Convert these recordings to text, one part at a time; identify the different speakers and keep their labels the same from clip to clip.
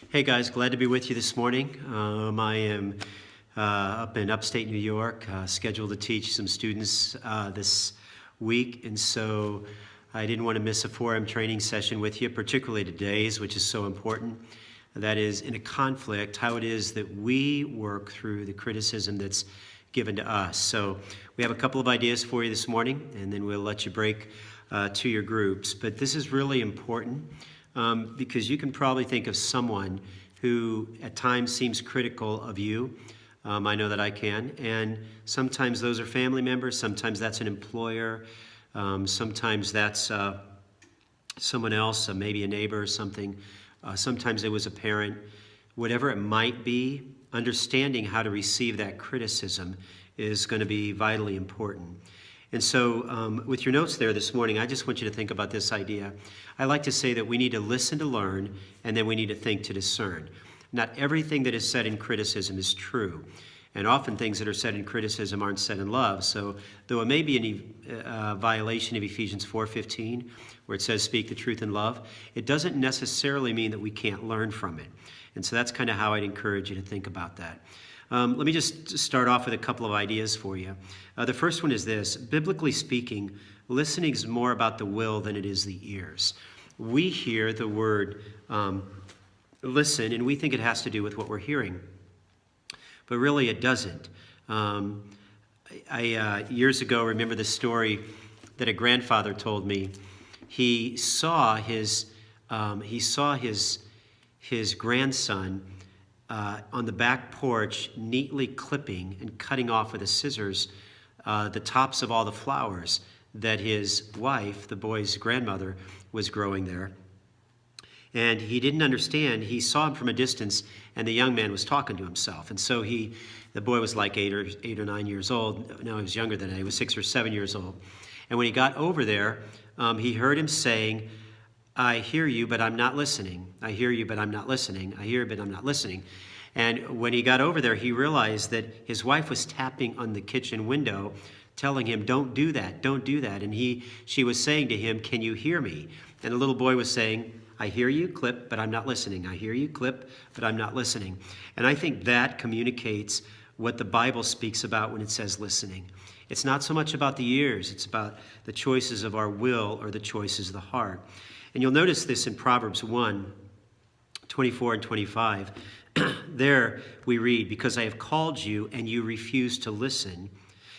Speaker 1: Hey guys, glad to be with you this morning. I am up in upstate New York, scheduled to teach some students this week, and so I didn't want to miss a 4M training session with you, particularly today's, which is so important. That is, in a conflict, how it is that we work through the criticism that's given to us. So we have a couple of ideas for you this morning, and then we'll let you break to your groups. But this is really important. Because you can probably think of someone who at times seems critical of you. I know that I can. And sometimes those are family members. Sometimes that's an employer. Sometimes that's someone else, maybe a neighbor or something. Sometimes it was a parent. Whatever it might be, understanding how to receive that criticism is going to be vitally important. And so with your notes there this morning, I just want you to think about this idea. I like to say that we need to listen to learn, and then we need to think to discern. Not everything that is said in criticism is true. And often things that are said in criticism aren't said in love. So though it may be a violation of Ephesians 4:15, where it says speak the truth in love, it doesn't necessarily mean that we can't learn from it. And so that's kind of how I'd encourage you to think about that. Let me just start off with a couple of ideas for you. The first one is this. Biblically speaking, listening is more about the will than it is the ears. We hear the word listen, and we think it has to do with what we're hearing. But really it doesn't. I years ago remember the story that a grandfather told me. He saw his grandson on the back porch neatly clipping and cutting off with the scissors the tops of all the flowers that his wife, the boy's grandmother, was growing there. And he didn't understand. He saw him from a distance, and the young man was talking to himself. And so the boy was like 8 or 9 years old. No, he was younger than that. He was 6 or 7 years old. And when he got over there, he heard him saying, I hear you, but I'm not listening. I hear you, but I'm not listening. I hear you, but I'm not listening. And when he got over there, he realized that his wife was tapping on the kitchen window, telling him, don't do that, don't do that. And she was saying to him, can you hear me? And the little boy was saying, I hear you, clip, but I'm not listening. I hear you, clip, but I'm not listening. And I think that communicates what the Bible speaks about when it says listening. It's not so much about the ears, it's about the choices of our will or the choices of the heart. And you'll notice this in Proverbs 1:24 and 25. There we read, because I have called you and you refuse to listen,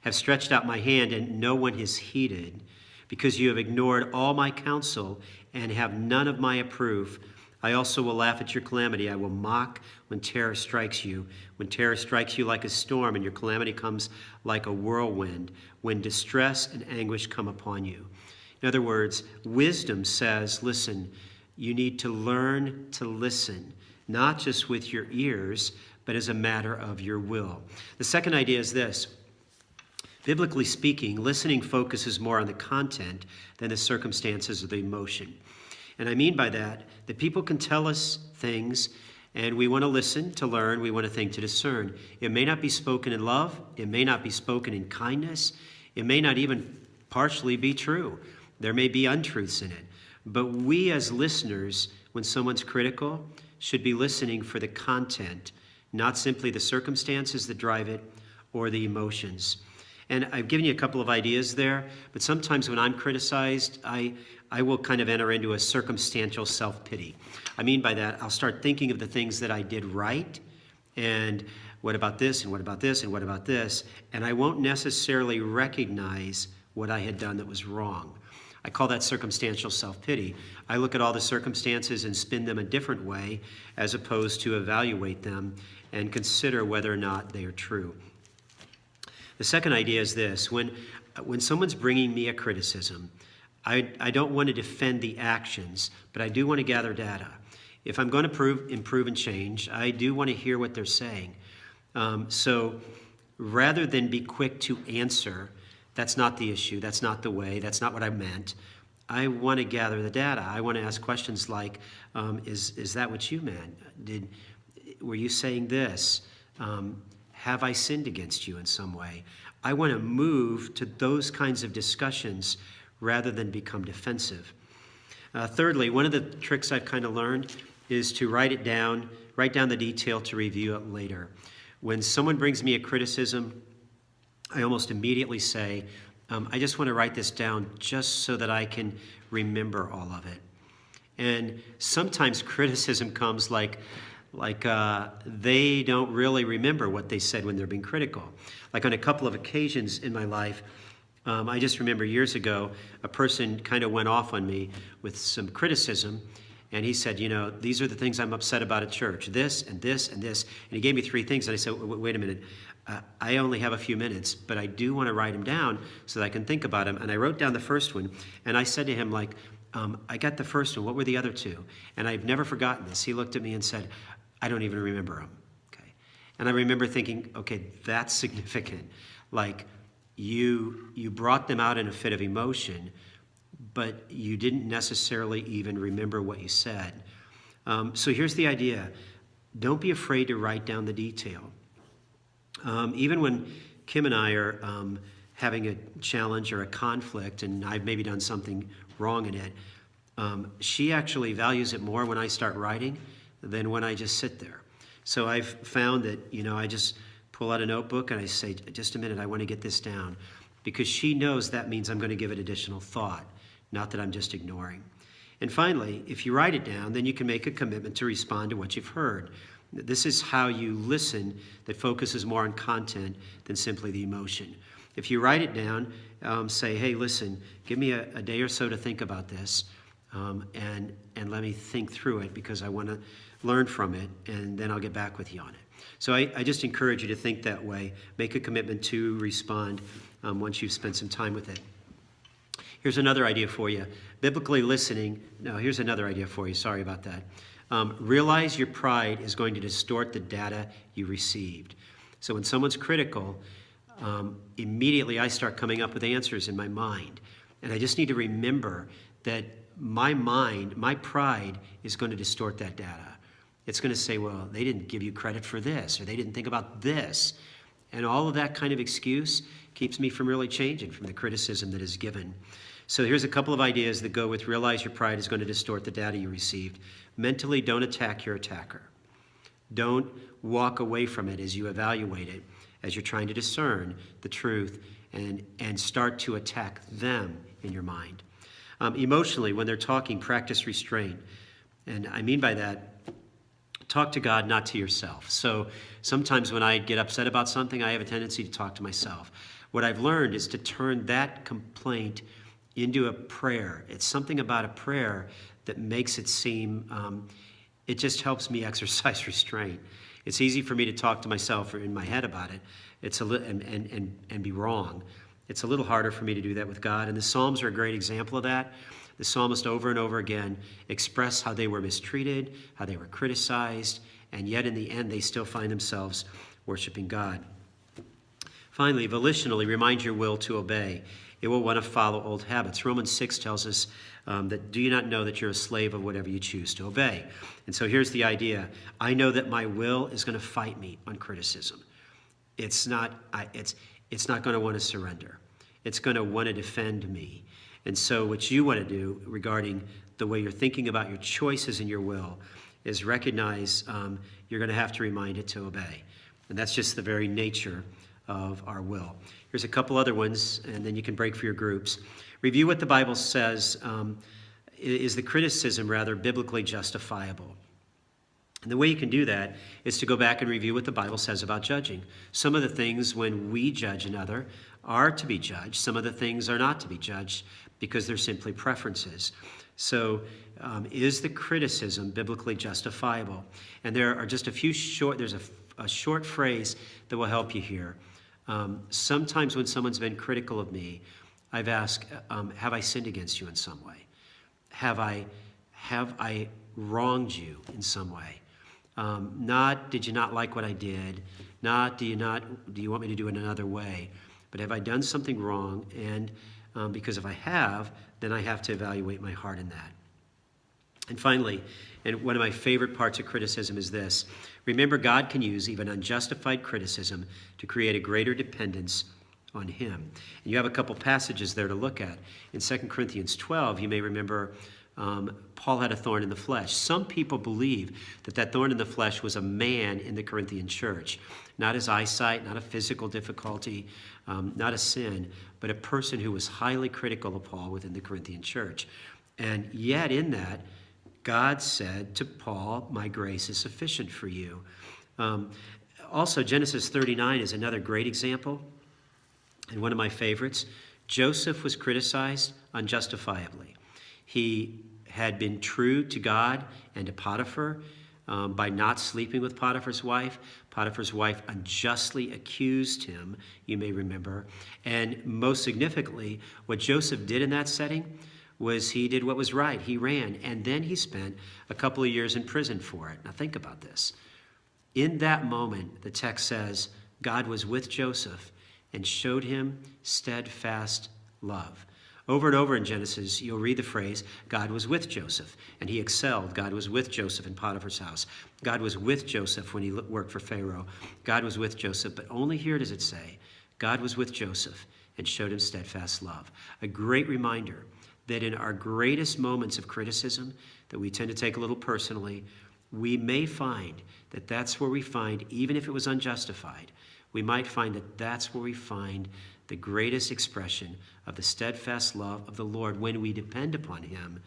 Speaker 1: have stretched out my hand and no one has heeded, because you have ignored all my counsel and have none of my approve. I also will laugh at your calamity. I will mock when terror strikes you. When terror strikes you like a storm and your calamity comes like a whirlwind, when distress and anguish come upon you. In other words, wisdom says, listen, you need to learn to listen, not just with your ears, but as a matter of your will. The second idea is this. Biblically speaking, listening focuses more on the content than the circumstances or the emotion. And I mean by that people can tell us things, and we want to listen to learn, we want to think to discern. It may not be spoken in love, it may not be spoken in kindness, it may not even partially be true. There may be untruths in it. But we as listeners, when someone's critical, should be listening for the content, not simply the circumstances that drive it or the emotions. And I've given you a couple of ideas there, but sometimes when I'm criticized, I will kind of enter into a circumstantial self-pity. I mean by that, I'll start thinking of the things that I did right, and what about this, and what about this, and what about this, and I won't necessarily recognize what I had done that was wrong. I call that circumstantial self-pity. I look at all the circumstances and spin them a different way, as opposed to evaluate them and consider whether or not they are true. The second idea is this. When someone's bringing me a criticism, I don't want to defend the actions, but I do want to gather data. If I'm going to improve and change, I do want to hear what they're saying. So rather than be quick to answer, that's not the issue, that's not the way, that's not what I meant, I want to gather the data. I want to ask questions like, is that what you meant? Were you saying this? Have I sinned against you in some way? I want to move to those kinds of discussions rather than become defensive. Thirdly, one of the tricks I've kind of learned is to write down the detail to review it later. When someone brings me a criticism, I almost immediately say, I just want to write this down just so that I can remember all of it. And sometimes criticism comes like they don't really remember what they said when they're being critical. Like on a couple of occasions in my life, I just remember years ago, a person kind of went off on me with some criticism, and he said, these are the things I'm upset about at church, this and this and this. And he gave me 3 things, and I said, wait a minute, I only have a few minutes, but I do want to write them down so that I can think about them. And I wrote down the first one, and I said to him, I got the first one, what were the other 2? And I've never forgotten this. He looked at me and said, I don't even remember them. Okay. And I remember thinking, okay, that's significant. Like, you brought them out in a fit of emotion, but you didn't necessarily even remember what you said. So here's the idea. Don't be afraid to write down the detail. Even when Kim and I are having a challenge or a conflict, and I've maybe done something wrong in it, she actually values it more when I start writing than when I just sit there. So I've found that, I just pull out a notebook and I say, just a minute, I want to get this down. Because she knows that means I'm going to give it additional thought, not that I'm just ignoring. And finally, if you write it down, then you can make a commitment to respond to what you've heard. This is how you listen that focuses more on content than simply the emotion. If you write it down, say, hey, listen, give me a day or so to think about this, and let me think through it because I want to learn from it, and then I'll get back with you on it. So I just encourage you to think that way. Make a commitment to respond once you've spent some time with it. Here's another idea for you. Biblically listening. No, here's another idea for you. Sorry about that. Realize your pride is going to distort the data you received. So when someone's critical, immediately I start coming up with answers in my mind. And I just need to remember that my mind, my pride, is going to distort that data. It's going to say, well, they didn't give you credit for this, or they didn't think about this. And all of that kind of excuse keeps me from really changing from the criticism that is given. So here's a couple of ideas that go with realize your pride is going to distort the data you received. Mentally, don't attack your attacker. Don't walk away from it as you evaluate it, as you're trying to discern the truth and start to attack them in your mind. Emotionally, when they're talking, practice restraint. And I mean by that, talk to God, not to yourself. So sometimes when I get upset about something, I have a tendency to talk to myself. What I've learned is to turn that complaint into a prayer. It's something about a prayer that makes it seem, it just helps me exercise restraint. It's easy for me to talk to myself or in my head about it. It's and be wrong. It's a little harder for me to do that with God. And the Psalms are a great example of that. The psalmist over and over again express how they were mistreated, how they were criticized, and yet in the end they still find themselves worshiping God. Finally, volitionally, remind your will to obey. It will want to follow old habits. Romans 6 tells us that do you not know that you're a slave of whatever you choose to obey? And so here's the idea. I know that my will is going to fight me on criticism. It's not going to want to surrender. It's going to want to defend me. And so what you want to do regarding the way you're thinking about your choices in your will is recognize you're going to have to remind it to obey. And that's just the very nature of our will. Here's a couple other ones, and then you can break for your groups. Review what the Bible says. Is the criticism rather biblically justifiable? And the way you can do that is to go back and review what the Bible says about judging. Some of the things when we judge another are to be judged. Some of the things are not to be judged because they're simply preferences. So is the criticism biblically justifiable? And there are just there's a short phrase that will help you here. Sometimes when someone's been critical of me, I've asked, have I sinned against you in some way? Have I wronged you in some way? Not did you not like what I did? Not do you want me to do it another way? But have I done something wrong? And because if I have, then I have to evaluate my heart in that. And finally, and one of my favorite parts of criticism is this. Remember, God can use even unjustified criticism to create a greater dependence on him. And you have a couple passages there to look at. In 2 Corinthians 12, you may remember Paul had a thorn in the flesh. Some people believe that that thorn in the flesh was a man in the Corinthian church. Not his eyesight, not a physical difficulty, not a sin, but a person who was highly critical of Paul within the Corinthian church. And yet in that, God said to Paul, my grace is sufficient for you. Also, Genesis 39 is another great example, and one of my favorites. Joseph was criticized unjustifiably. He had been true to God and to Potiphar by not sleeping with Potiphar's wife. Potiphar's wife unjustly accused him, you may remember. And most significantly, what Joseph did in that setting was he did what was right. He ran, and then he spent a couple of years in prison for it. Now think about this. In that moment, the text says, God was with Joseph and showed him steadfast love. Over and over in Genesis, you'll read the phrase, God was with Joseph, and he excelled. God was with Joseph in Potiphar's house. God was with Joseph when he worked for Pharaoh. God was with Joseph, but only here does it say, God was with Joseph and showed him steadfast love. A great reminder that in our greatest moments of criticism that we tend to take a little personally, we may find that that's where we find, even if it was unjustified, we might find that that's where we find the greatest expression of the steadfast love of the Lord when we depend upon him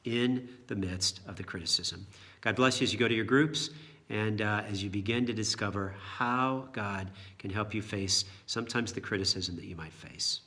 Speaker 1: in the midst of the criticism. God bless you as you go to your groups and as you begin to discover how God can help you face sometimes the criticism that you might face.